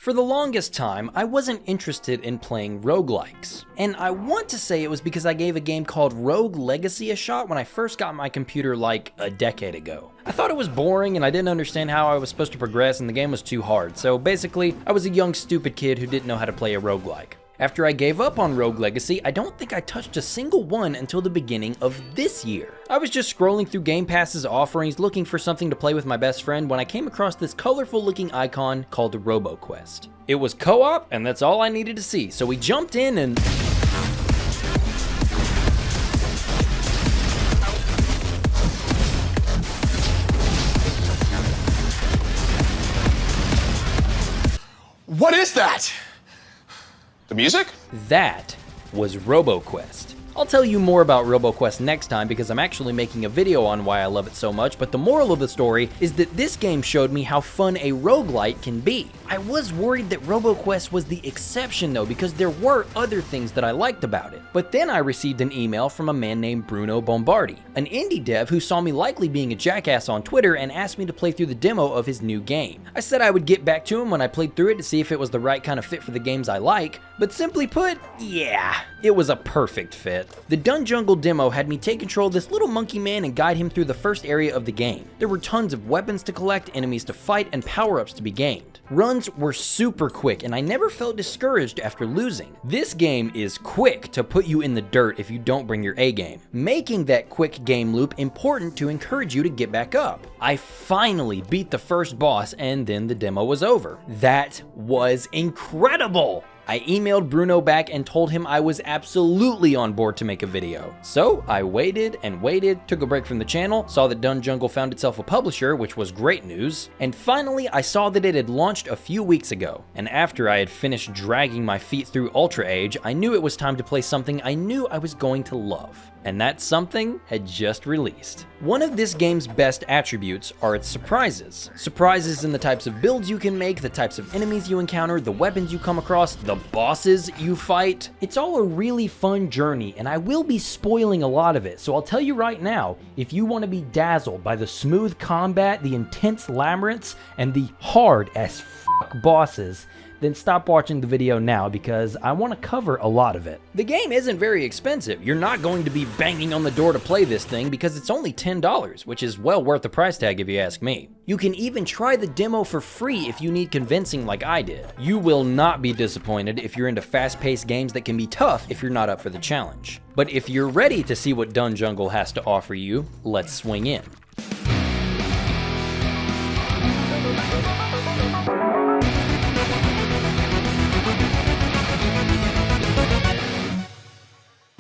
For the longest time, I wasn't interested in playing roguelikes. And I want to say it was because I gave a game called Rogue Legacy a shot when I first got my computer like a decade ago. I thought it was boring and I didn't understand how I was supposed to progress and the game was too hard. So basically, I was a young stupid kid who didn't know how to play a roguelike. After I gave up on Rogue Legacy, I don't think I touched a single one until the beginning of this year. I was just scrolling through Game Pass's offerings looking for something to play with my best friend when I came across this colorful looking icon called RoboQuest. It was co-op and that's all I needed to see, so we jumped in and... What is that? The music? That was RoboQuest. I'll tell you more about RoboQuest next time because I'm actually making a video on why I love it so much, but the moral of the story is that this game showed me how fun a roguelite can be. I was worried that RoboQuest was the exception though, because there were other things that I liked about it. But then I received an email from a man named Bruno Bombardi, an indie dev who saw me likely being a jackass on Twitter and asked me to play through the demo of his new game. I said I would get back to him when I played through it to see if it was the right kind of fit for the games I like, but simply put, yeah, it was a perfect fit. The Dunjungle demo had me take control of this little monkey man and guide him through the first area of the game. There were tons of weapons to collect, enemies to fight, and power-ups to be gained. Runs were super quick, and I never felt discouraged after losing. This game is quick to put you in the dirt if you don't bring your A game, making that quick game loop important to encourage you to get back up. I finally beat the first boss, and then the demo was over. That was incredible! I emailed Bruno back and told him I was absolutely on board to make a video. So I waited and waited, took a break from the channel, saw that Dunjungle found itself a publisher, which was great news, and finally I saw that it had launched a few weeks ago. And after I had finished dragging my feet through Ultra Age, I knew it was time to play something I knew I was going to love. And that something had just released. One of this game's best attributes are its surprises. Surprises in the types of builds you can make, the types of enemies you encounter, the weapons you come across, the bosses you fight. It's all a really fun journey, and I will be spoiling a lot of it, so I'll tell you right now, if you want to be dazzled by the smooth combat, the intense labyrinths, and the hard as fuck bosses, then stop watching the video now because I want to cover a lot of it. The game isn't very expensive. You're not going to be banging on the door to play this thing because it's only $10, which is well worth the price tag if you ask me. You can even try the demo for free if you need convincing like I did. You will not be disappointed if you're into fast-paced games that can be tough if you're not up for the challenge. But if you're ready to see what Dunjungle has to offer you, let's swing in.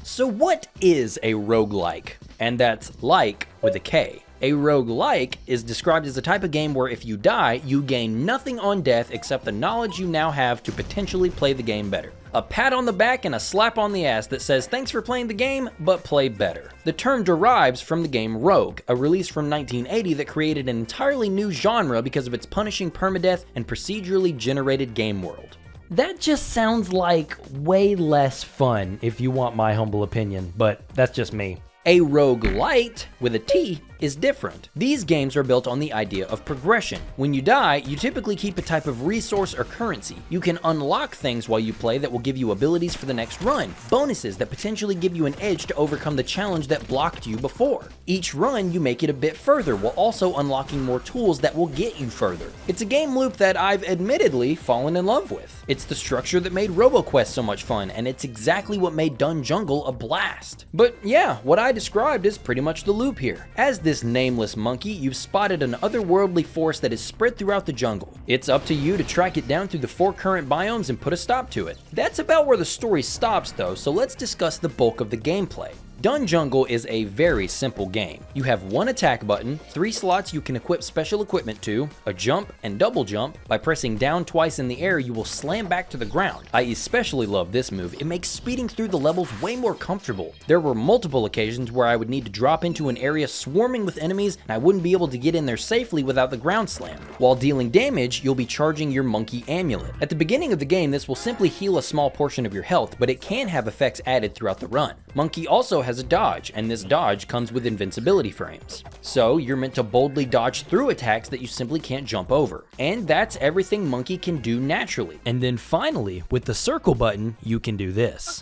So what is a roguelike? And that's like with a K. A roguelike is described as a type of game where if you die, you gain nothing on death except the knowledge you now have to potentially play the game better. A pat on the back and a slap on the ass that says thanks for playing the game, but play better. The term derives from the game Rogue, a release from 1980 that created an entirely new genre because of its punishing permadeath and procedurally generated game world. That just sounds like way less fun if you want my humble opinion, but that's just me. A roguelite, with a T, is different. These games are built on the idea of progression. When you die, you typically keep a type of resource or currency. You can unlock things while you play that will give you abilities for the next run, bonuses that potentially give you an edge to overcome the challenge that blocked you before. Each run, you make it a bit further while also unlocking more tools that will get you further. It's a game loop that I've admittedly fallen in love with. It's the structure that made RoboQuest so much fun, and it's exactly what made Dunjungle a blast. But yeah, what I described is pretty much the loop here. As this nameless monkey, you've spotted an otherworldly force that is spread throughout the jungle. It's up to you to track it down through the 4 current biomes and put a stop to it. That's about where the story stops though, so let's discuss the bulk of the gameplay. Dunjungle is a very simple game. You have one attack button, 3 slots you can equip special equipment to, a jump and double jump. By pressing down twice in the air, you will slam back to the ground. I especially love this move. It makes speeding through the levels way more comfortable. There were multiple occasions where I would need to drop into an area swarming with enemies and I wouldn't be able to get in there safely without the ground slam. While dealing damage, you'll be charging your monkey amulet. At the beginning of the game, this will simply heal a small portion of your health, but it can have effects added throughout the run. Monkey also has has a dodge, and this dodge comes with invincibility frames. So you're meant to boldly dodge through attacks that you simply can't jump over. And that's everything Monkey can do naturally. And then finally, with the circle button, you can do this.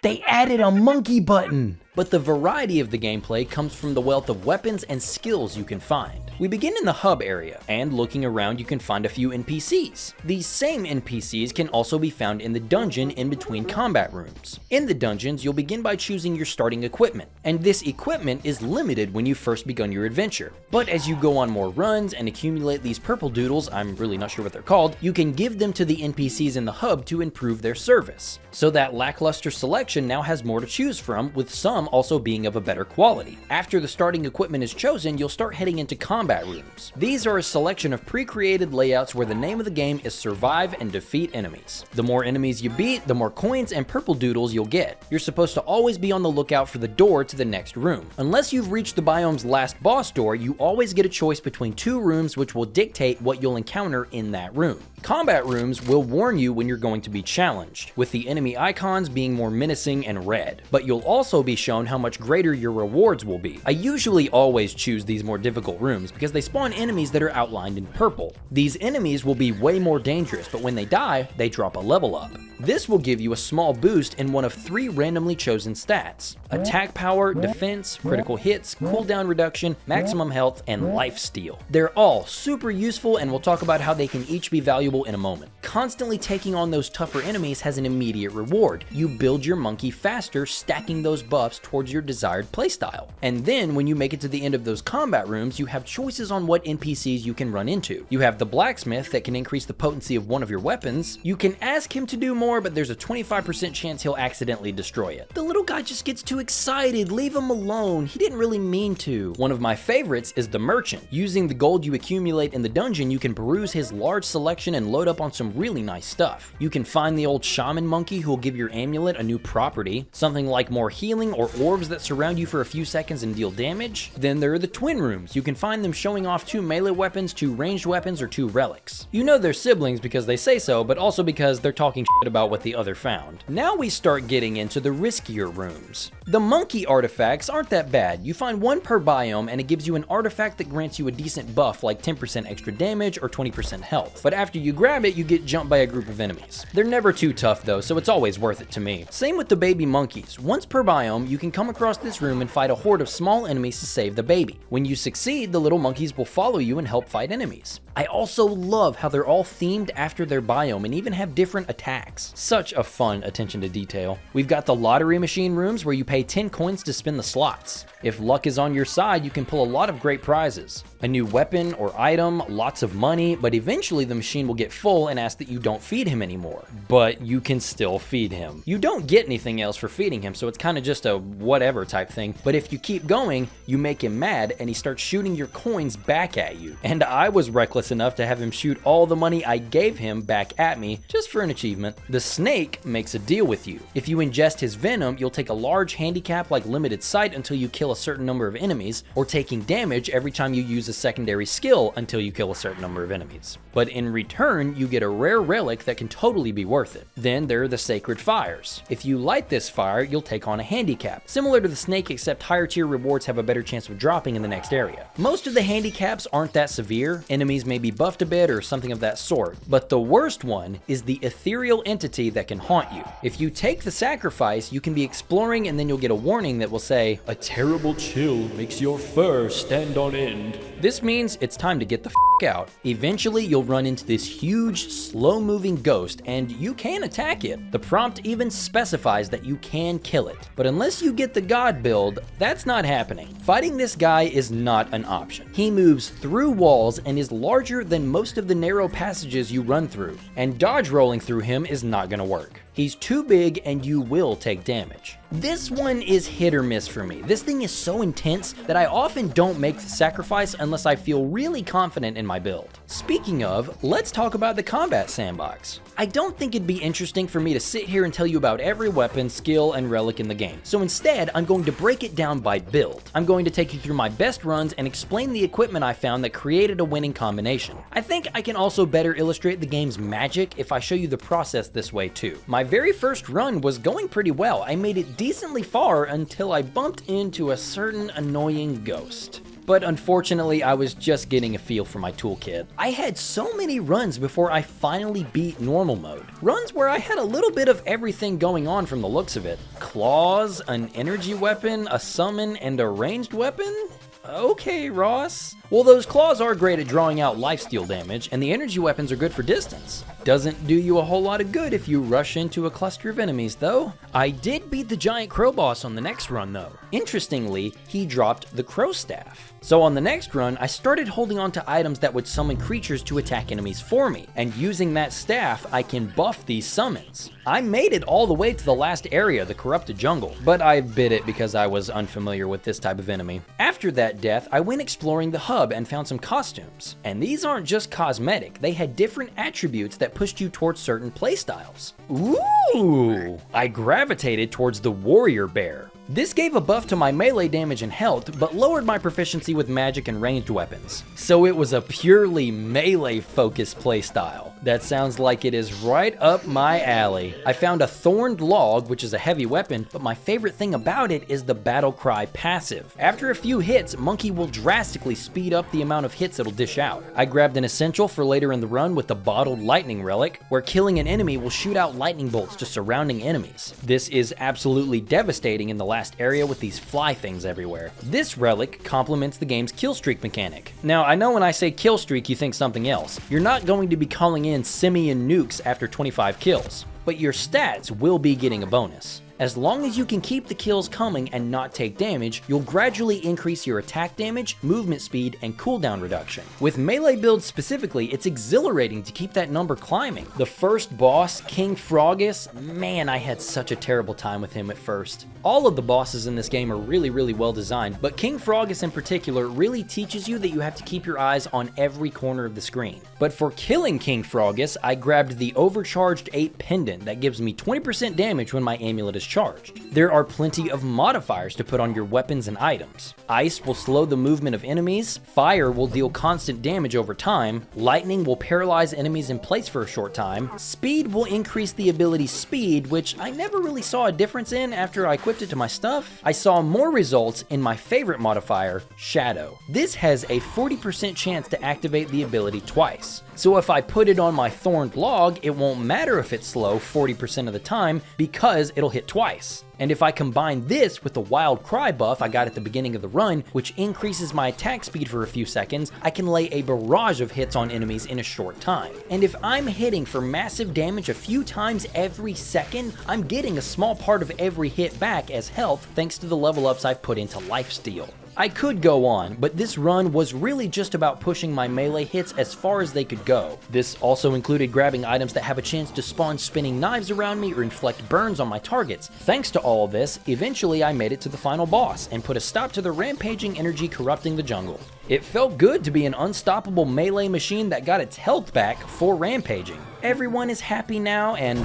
They added a monkey button! But the variety of the gameplay comes from the wealth of weapons and skills you can find. We begin in the hub area, and looking around you can find a few NPCs. These same NPCs can also be found in the dungeon in between combat rooms. In the dungeons, you'll begin by choosing your starting equipment, and this equipment is limited when you first begun your adventure. But as you go on more runs and accumulate these purple doodles, I'm really not sure what they're called, you can give them to the NPCs in the hub to improve their service. So that lackluster selection now has more to choose from, with some also being of a better quality. After the starting equipment is chosen, you'll start heading into combat rooms. These are a selection of pre-created layouts where the name of the game is survive and defeat enemies. The more enemies you beat, the more coins and purple doodles you'll get. You're supposed to always be on the lookout for the door to the next room. Unless you've reached the biome's last boss door, you always get a choice between two rooms which will dictate what you'll encounter in that room. Combat rooms will warn you when you're going to be challenged, with the enemy icons being more menacing and red, but you'll also be shown how much greater your rewards will be. I usually always choose these more difficult rooms because they spawn enemies that are outlined in purple. These enemies will be way more dangerous, but when they die, they drop a level up. This will give you a small boost in one of 3 randomly chosen stats: attack power, defense, critical hits, cooldown reduction, maximum health, and life steal. They're all super useful, and we'll talk about how they can each be valuable in a moment. Constantly taking on those tougher enemies has an immediate reward. You build your monkey faster, stacking those buffs towards your desired playstyle. And then when you make it to the end of those combat rooms, you have choices on what NPCs you can run into. You have the blacksmith that can increase the potency of one of your weapons. You can ask him to do more, but there's a 25% chance he'll accidentally destroy it. The little guy just gets too excited. Leave him alone. He didn't really mean to. One of my favorites is the merchant. Using the gold you accumulate in the dungeon, you can peruse his large selection and load up on some really nice stuff. You can find the old shaman monkey who will give your amulet a new property, something like more healing or orbs that surround you for a few seconds and deal damage. Then there are the twin rooms. You can find them showing off 2 melee weapons, 2 ranged weapons, or 2 relics. You know they're siblings because they say so, but also because they're talking shit about what the other found. Now we start getting into the riskier rooms. The monkey artifacts aren't that bad. You find 1 per biome, and it gives you an artifact that grants you a decent buff like 10% extra damage or 20% health. But after you grab it, you get jumped by a group of enemies. They're never too tough though, so it's always worth it to me. Same with the baby monkeys. Once per biome, you can come across this room and fight a horde of small enemies to save the baby. When you succeed, the little monkeys will follow you and help fight enemies. I also love how they're all themed after their biome and even have different attacks. Such a fun attention to detail. We've got the lottery machine rooms where you pay 10 coins to spin the slots. If luck is on your side, you can pull a lot of great prizes. A new weapon or item, lots of money, but eventually the machine will get full and ask that you don't feed him anymore. But you can still feed him. You don't get anything else for feeding him, so it's kind of just a whatever type thing. But if you keep going, you make him mad and he starts shooting your coins back at you. And I was reckless enough to have him shoot all the money I gave him back at me just for an achievement. The snake makes a deal with you. If you ingest his venom, you'll take a large handicap like limited sight until you kill a certain number of enemies, or taking damage every time you use a secondary skill until you kill a certain number of enemies. But in return, you get a rare relic that can totally be worth it. Then there are the sacred fires. If you light this fire, you'll take on a handicap. Similar to the snake, except higher tier rewards have a better chance of dropping in the next area. Most of the handicaps aren't that severe. Enemies may be buffed a bit or something of that sort. But the worst one is the ethereal entity that can haunt you. If you take the sacrifice, you can be exploring and then you'll get a warning that will say, "A terrible chill makes your fur stand on end." This means it's time to get the f out. Eventually, you'll run into this huge, slow-moving ghost, and you can attack it. The prompt even specifies that you can kill it. But unless you get the god build, that's not happening. Fighting this guy is not an option. He moves through walls and is larger than most of the narrow passages you run through, and dodge rolling through him is not gonna work. He's too big and you will take damage. This one is hit or miss for me. This thing is so intense that I often don't make the sacrifice unless I feel really confident in my build. Speaking of, let's talk about the combat sandbox. I don't think it'd be interesting for me to sit here and tell you about every weapon, skill, and relic in the game. So instead, I'm going to break it down by build. I'm going to take you through my best runs and explain the equipment I found that created a winning combination. I think I can also better illustrate the game's magic if I show you the process this way too. My very first run was going pretty well. I made it decently far until I bumped into a certain annoying ghost. But unfortunately, I was just getting a feel for my toolkit. I had so many runs before I finally beat normal mode. Runs where I had a little bit of everything going on from the looks of it. Claws, an energy weapon, a summon, and a ranged weapon? Okay, Ross. Well, those claws are great at drawing out lifesteal damage, and the energy weapons are good for distance. Doesn't do you a whole lot of good if you rush into a cluster of enemies, though. I did beat the giant crow boss on the next run, though. Interestingly, he dropped the crow staff. So on the next run, I started holding on to items that would summon creatures to attack enemies for me, and using that staff, I can buff these summons. I made it all the way to the last area, the corrupted jungle, but I bit it because I was unfamiliar with this type of enemy. After that death, I went exploring the hub and found some costumes. And these aren't just cosmetic, they had different attributes that pushed you towards certain playstyles. Ooh! I gravitated towards the warrior bear. This gave a buff to my melee damage and health, but lowered my proficiency with magic and ranged weapons. So it was a purely melee-focused playstyle. That sounds like it is right up my alley. I found a thorned log, which is a heavy weapon, but my favorite thing about it is the battle cry passive. After a few hits, Monkey will drastically speed up the amount of hits it'll dish out. I grabbed an essential for later in the run with the bottled lightning relic, where killing an enemy will shoot out lightning bolts to surrounding enemies. This is absolutely devastating in the last area with these fly things everywhere. This relic complements the game's kill streak mechanic. Now, I know when I say kill streak, you think something else. You're not going to be calling in simian nukes after 25 kills, but your stats will be getting a bonus. As long as you can keep the kills coming and not take damage, you'll gradually increase your attack damage, movement speed, and cooldown reduction. With melee builds specifically, it's exhilarating to keep that number climbing. The first boss, King Froggus, man, I had such a terrible time with him at first. All of the bosses in this game are really well designed, but King Froggus in particular really teaches you that you have to keep your eyes on every corner of the screen. But for killing King Froggus, I grabbed the Overcharged 8 pendant that gives me 20% damage when my amulet is charged. There are plenty of modifiers to put on your weapons and items. Ice will slow the movement of enemies, fire will deal constant damage over time, lightning will paralyze enemies in place for a short time, speed will increase the ability speed, which I never really saw a difference in after I equipped it to my stuff. I saw more results in my favorite modifier, Shadow. This has a 40% chance to activate the ability twice. So if I put it on my thorned log, it won't matter if it's slow 40% of the time because it'll hit twice. And if I combine this with the Wild Cry buff I got at the beginning of the run, which increases my attack speed for a few seconds, I can lay a barrage of hits on enemies in a short time. And if I'm hitting for massive damage a few times every second, I'm getting a small part of every hit back as health thanks to the level ups I've put into lifesteal. I could go on, but this run was really just about pushing my melee hits as far as they could go. This also included grabbing items that have a chance to spawn spinning knives around me or inflict burns on my targets. Thanks to all of this, eventually I made it to the final boss and put a stop to the rampaging energy corrupting the jungle. It felt good to be an unstoppable melee machine that got its health back for rampaging. Everyone is happy now and...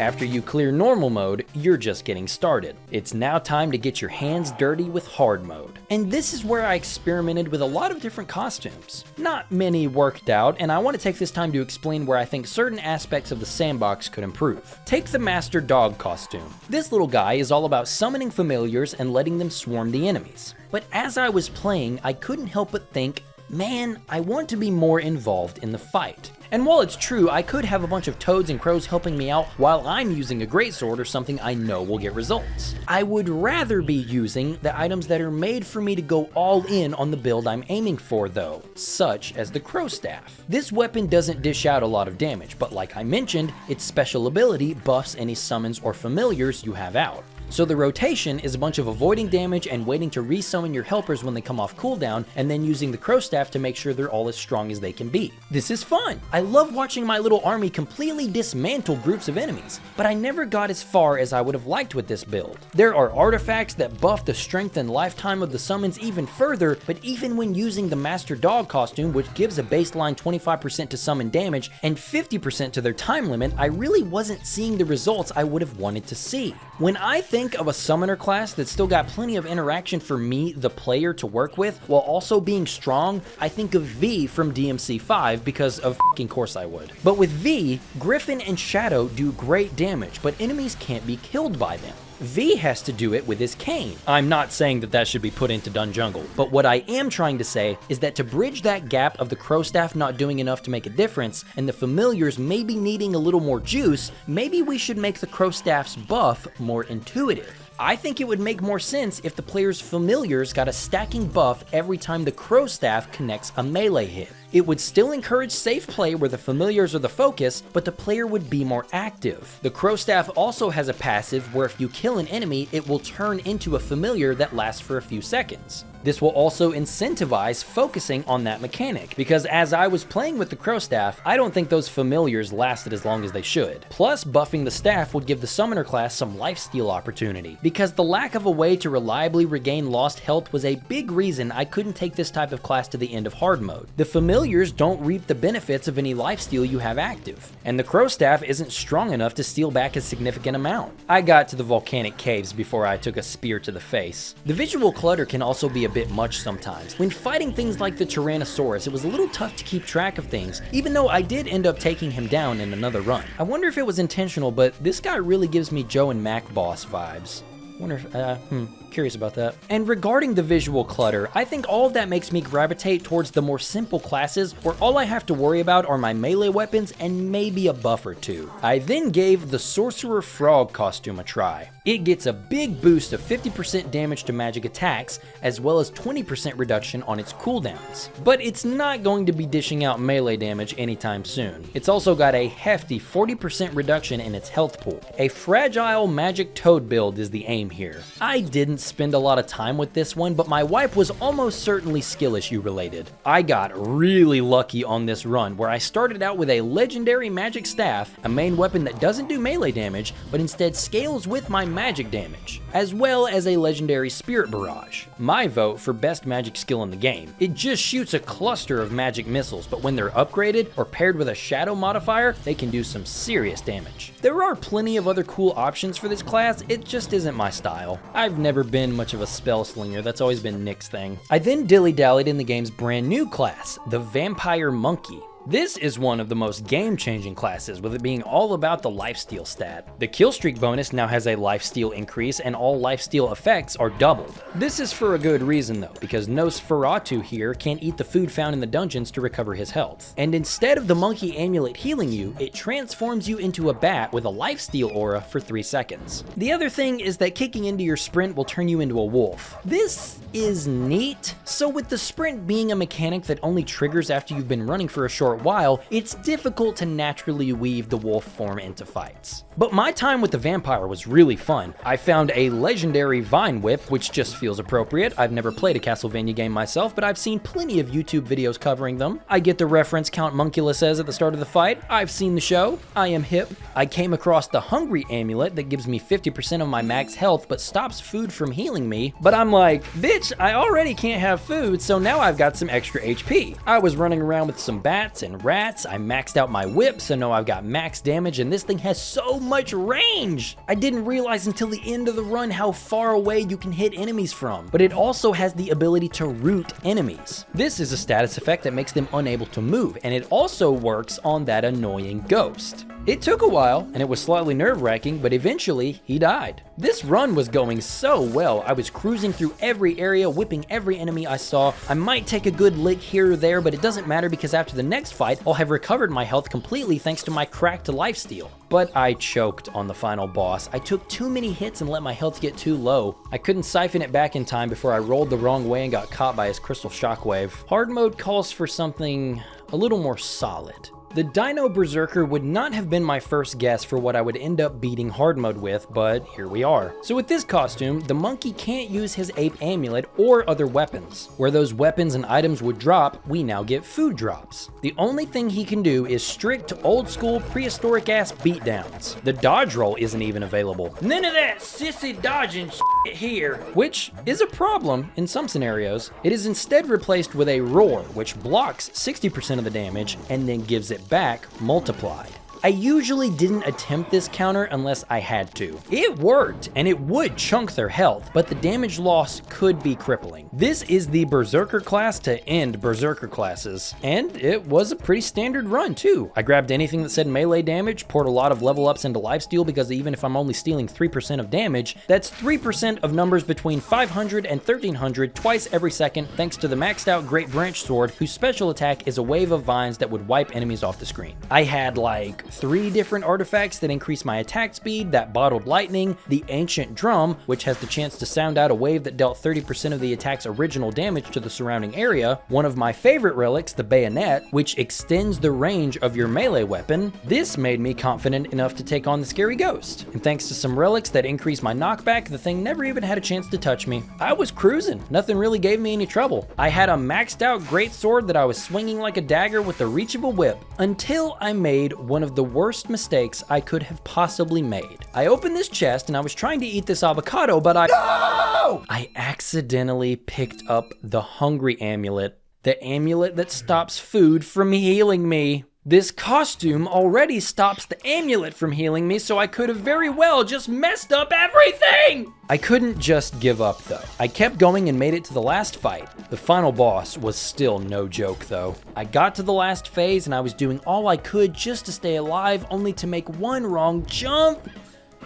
After you clear normal mode, you're just getting started. It's now time to get your hands dirty with hard mode. And this is where I experimented with a lot of different costumes. Not many worked out, and I want to take this time to explain where I think certain aspects of the sandbox could improve. Take the Master Dog costume. This little guy is all about summoning familiars and letting them swarm the enemies. But as I was playing, I couldn't help but think, man, I want to be more involved in the fight. And while it's true, I could have a bunch of toads and crows helping me out while I'm using a greatsword or something I know will get results. I would rather be using the items that are made for me to go all in on the build I'm aiming for though, such as the crow staff. This weapon doesn't dish out a lot of damage, but like I mentioned, its special ability buffs any summons or familiars you have out. So the rotation is a bunch of avoiding damage and waiting to resummon your helpers when they come off cooldown, and then using the crow staff to make sure they're all as strong as they can be. This is fun. I love watching my little army completely dismantle groups of enemies, but I never got as far as I would have liked with this build. There are artifacts that buff the strength and lifetime of the summons even further, but even when using the Master Dog costume, which gives a baseline 25% to summon damage and 50% to their time limit, I really wasn't seeing the results I would have wanted to see. When I think of a summoner class that's still got plenty of interaction for me, the player, to work with, while also being strong, I think of V from DMC5 because of f***ing course I would. But with V, Griffin and Shadow do great damage, but enemies can't be killed by them. V has to do it with his cane. I'm not saying that that should be put into Dunjungle, but what I am trying to say is that to bridge that gap of the crow staff not doing enough to make a difference, and the familiars maybe needing a little more juice, maybe we should make the crow staff's buff more intuitive. I think it would make more sense if the player's familiars got a stacking buff every time the crow staff connects a melee hit. It would still encourage safe play where the familiars are the focus, but the player would be more active. The crow staff also has a passive where if you kill an enemy, it will turn into a familiar that lasts for a few seconds. This will also incentivize focusing on that mechanic, because as I was playing with the crow staff, I don't think those familiars lasted as long as they should. Plus, buffing the staff would give the summoner class some lifesteal opportunity, because the lack of a way to reliably regain lost health was a big reason I couldn't take this type of class to the end of hard mode. The familiars don't reap the benefits of any lifesteal you have active, and the crow staff isn't strong enough to steal back a significant amount. I got to the volcanic caves before I took a spear to the face. The visual clutter can also be a bit much sometimes. When fighting things like the Tyrannosaurus, it was a little tough to keep track of things, even though I did end up taking him down in another run. I wonder if it was intentional, but this guy really gives me Joe and Mac boss vibes. Wonder if, curious about that. And regarding the visual clutter, I think all of that makes me gravitate towards the more simple classes where all I have to worry about are my melee weapons and maybe a buff or two. I then gave the Sorcerer Frog costume a try. It gets a big boost of 50% damage to magic attacks, as well as 20% reduction on its cooldowns. But it's not going to be dishing out melee damage anytime soon. It's also got a hefty 40% reduction in its health pool. A fragile magic toad build is the aim here. I didn't spend a lot of time with this one, but my wipe was almost certainly skill issue related. I got really lucky on this run where I started out with a legendary magic staff, a main weapon that doesn't do melee damage, but instead scales with my magic damage, as well as a legendary spirit barrage. My vote for best magic skill in the game. It just shoots a cluster of magic missiles, but when they're upgraded or paired with a shadow modifier, they can do some serious damage. There are plenty of other cool options for this class, it just isn't my style. I've never been much of a spell slinger, that's always been Nick's thing. I then dilly-dallied in the game's brand new class, the Vampire Monkey. This is one of the most game-changing classes, with it being all about the lifesteal stat. The killstreak bonus now has a lifesteal increase, and all lifesteal effects are doubled. This is for a good reason though, because Nosferatu here can't eat the food found in the dungeons to recover his health. And instead of the monkey amulet healing you, it transforms you into a bat with a lifesteal aura for 3 seconds. The other thing is that kicking into your sprint will turn you into a wolf. This is neat. So with the sprint being a mechanic that only triggers after you've been running for a short while, it's difficult to naturally weave the wolf form into fights. But my time with the vampire was really fun. I found a legendary vine whip, which just feels appropriate. I've never played a Castlevania game myself, but I've seen plenty of YouTube videos covering them. I get the reference Count Muncula says at the start of the fight. I've seen the show. I am hip. I came across the hungry amulet that gives me 50% of my max health but stops food from healing me. But I'm like, bitch, I already can't have food, so now I've got some extra HP. I was running around with some bats and rats. I maxed out my whip, so now I've got max damage, and this thing has so much range. I didn't realize until the end of the run how far away you can hit enemies from, but it also has the ability to root enemies. This is a status effect that makes them unable to move, and it also works on that annoying ghost. It took a while, and it was slightly nerve-wracking, but eventually he died. This run was going so well. I was cruising through every area, whipping every enemy I saw. I might take a good lick here or there, but it doesn't matter because after the next fight, I'll have recovered my health completely thanks to my cracked lifesteal. But I choked on the final boss. I took too many hits and let my health get too low. I couldn't siphon it back in time before I rolled the wrong way and got caught by his crystal shockwave. Hard mode calls for something a little more solid. The Dino Berserker would not have been my first guess for what I would end up beating hard mode with, but here we are. So with this costume, the monkey can't use his ape amulet or other weapons. Where those weapons and items would drop, we now get food drops. The only thing he can do is strict old school prehistoric ass beatdowns. The dodge roll isn't even available. None of that sissy dodging shit here, which is a problem in some scenarios. It is instead replaced with a roar, which blocks 60% of the damage and then gives it back multiplied. I usually didn't attempt this counter unless I had to. It worked, and it would chunk their health, but the damage loss could be crippling. This is the Berserker class to end Berserker classes, and it was a pretty standard run too. I grabbed anything that said melee damage, poured a lot of level ups into lifesteal because even if I'm only stealing 3% of damage, that's 3% of numbers between 500 and 1300 twice every second thanks to the maxed out Great Branch Sword, whose special attack is a wave of vines that would wipe enemies off the screen. I had like 3 different artifacts that increase my attack speed, that bottled lightning, the ancient drum, which has the chance to sound out a wave that dealt 30% of the attack's original damage to the surrounding area, one of my favorite relics, the bayonet, which extends the range of your melee weapon. This made me confident enough to take on the scary ghost, and thanks to some relics that increase my knockback, the thing never even had a chance to touch me. I was cruising, nothing really gave me any trouble. I had a maxed out greatsword that I was swinging like a dagger with the reach of a whip, until I made one of the worst mistakes I could have possibly made. I opened this chest and I was trying to eat this avocado, but I accidentally picked up the hungry amulet, the amulet that stops food from healing me. This costume already stops the amulet from healing me, so I could have very well just messed up everything! I couldn't just give up though. I kept going and made it to the last fight. The final boss was still no joke though. I got to the last phase and I was doing all I could just to stay alive, only to make one wrong jump.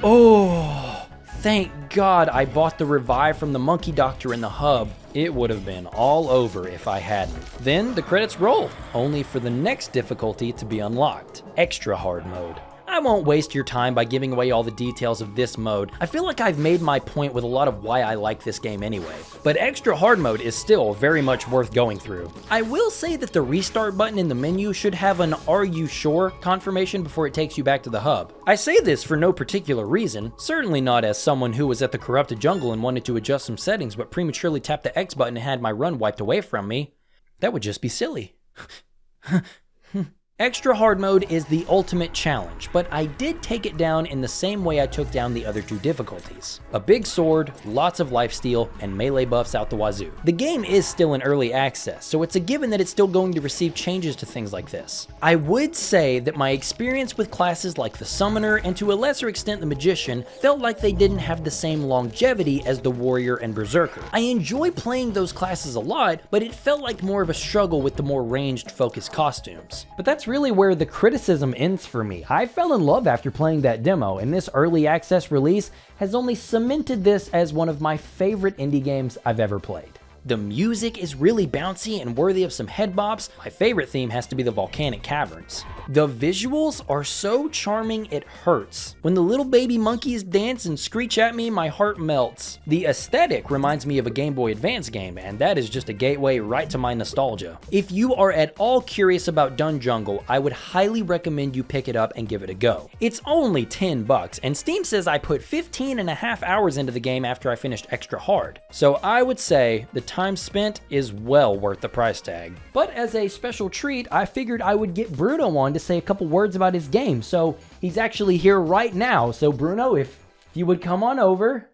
Oh, thank God I bought the revive from the monkey doctor in the hub. It would have been all over if I hadn't. Then the credits roll, only for the next difficulty to be unlocked, extra hard mode. I won't waste your time by giving away all the details of this mode. I feel like I've made my point with a lot of why I like this game anyway. But extra hard mode is still very much worth going through. I will say that the restart button in the menu should have an "Are you sure?" confirmation before it takes you back to the hub. I say this for no particular reason, certainly not as someone who was at the corrupted jungle and wanted to adjust some settings but prematurely tapped the X button and had my run wiped away from me. That would just be silly. Extra hard mode is the ultimate challenge, but I did take it down in the same way I took down the other 2 difficulties. A big sword, lots of lifesteal, and melee buffs out the wazoo. The game is still in early access, so it's a given that it's still going to receive changes to things like this. I would say that my experience with classes like the Summoner, and to a lesser extent the Magician, felt like they didn't have the same longevity as the Warrior and Berserker. I enjoy playing those classes a lot, but it felt like more of a struggle with the more ranged focused costumes. But that's really where the criticism ends for me. I fell in love after playing that demo, and this early access release has only cemented this as one of my favorite indie games I've ever played. The music is really bouncy and worthy of some head bops. My favorite theme has to be the volcanic caverns. The visuals are so charming it hurts. When the little baby monkeys dance and screech at me, my heart melts. The aesthetic reminds me of a Game Boy Advance game, and that is just a gateway right to my nostalgia. If you are at all curious about Dunjungle, I would highly recommend you pick it up and give it a go. It's only $10, and Steam says I put 15.5 hours into the game after I finished extra hard. So I would say the time spent is well worth the price tag. But as a special treat, I figured I would get Bruno on to say a couple words about his game, so he's actually here right now. So Bruno, if you would come on over.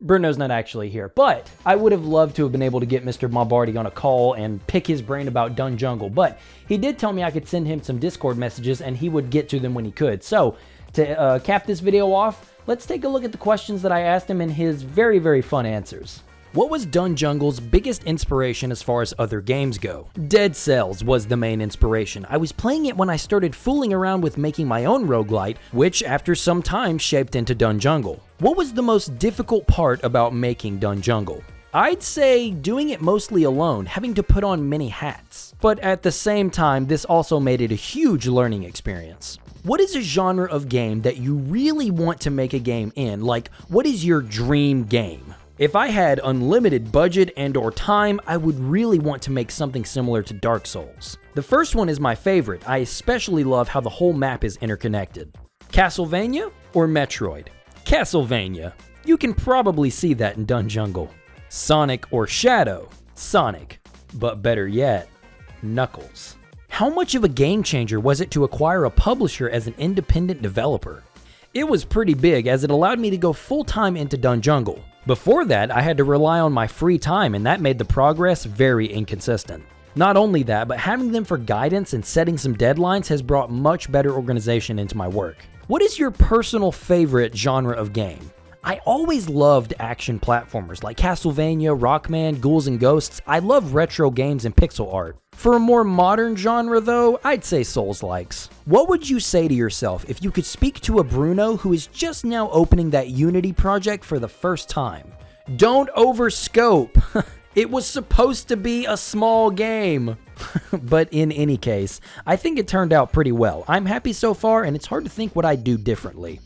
Bruno's not actually here, but I would have loved to have been able to get Mr. Bombardi on a call and pick his brain about Dunjungle, but he did tell me I could send him some Discord messages and he would get to them when he could. So to cap this video off, let's take a look at the questions that I asked him and his very, very fun answers. What was Dunjungle's biggest inspiration as far as other games go? Dead Cells was the main inspiration. I was playing it when I started fooling around with making my own roguelite, which after some time shaped into Dunjungle. What was the most difficult part about making Dunjungle? I'd say doing it mostly alone, having to put on many hats. But at the same time, this also made it a huge learning experience. What is a genre of game that you really want to make a game in? Like, what is your dream game? If I had unlimited budget and or time, I would really want to make something similar to Dark Souls. The first one is my favorite. I especially love how the whole map is interconnected. Castlevania or Metroid? Castlevania. You can probably see that in Dunjungle. Sonic or Shadow? Sonic. But better yet, Knuckles. How much of a game changer was it to acquire a publisher as an independent developer? It was pretty big, as it allowed me to go full-time into Dunjungle. Before that, I had to rely on my free time, and that made the progress very inconsistent. Not only that, but having them for guidance and setting some deadlines has brought much better organization into my work. What is your personal favorite genre of game? I always loved action platformers like Castlevania, Rockman, Ghouls and Ghosts. I love retro games and pixel art. For a more modern genre though, I'd say Souls-likes. What would you say to yourself if you could speak to a Bruno who is just now opening that Unity project for the first time? Don't overscope! It was supposed to be a small game. But in any case, I think it turned out pretty well. I'm happy so far, and it's hard to think what I'd do differently.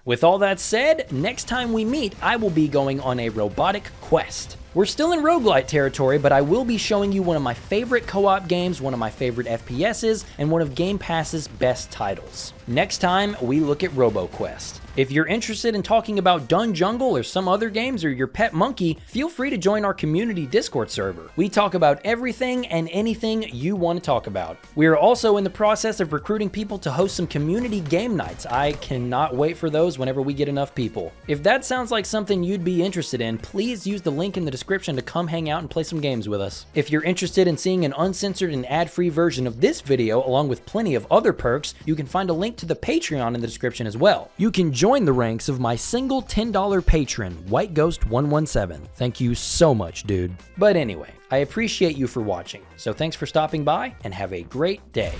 With all that said, next time we meet, I will be going on a robotic quest. We're still in roguelite territory, but I will be showing you one of my favorite co-op games, one of my favorite FPSs, and one of Game Pass's best titles. Next time, we look at RoboQuest. If you're interested in talking about Dunjungle or some other games or your pet monkey, feel free to join our community Discord server. We talk about everything and anything you want to talk about. We are also in the process of recruiting people to host some community game nights. I cannot wait for those whenever we get enough people. If that sounds like something you'd be interested in, please use the link in the description to come hang out and play some games with us. If you're interested in seeing an uncensored and ad-free version of this video along with plenty of other perks, you can find a link to the Patreon in the description as well. You can join the ranks of my single $10 patron, White Ghost 117. Thank you so much, dude. But anyway, I appreciate you for watching, so thanks for stopping by and have a great day.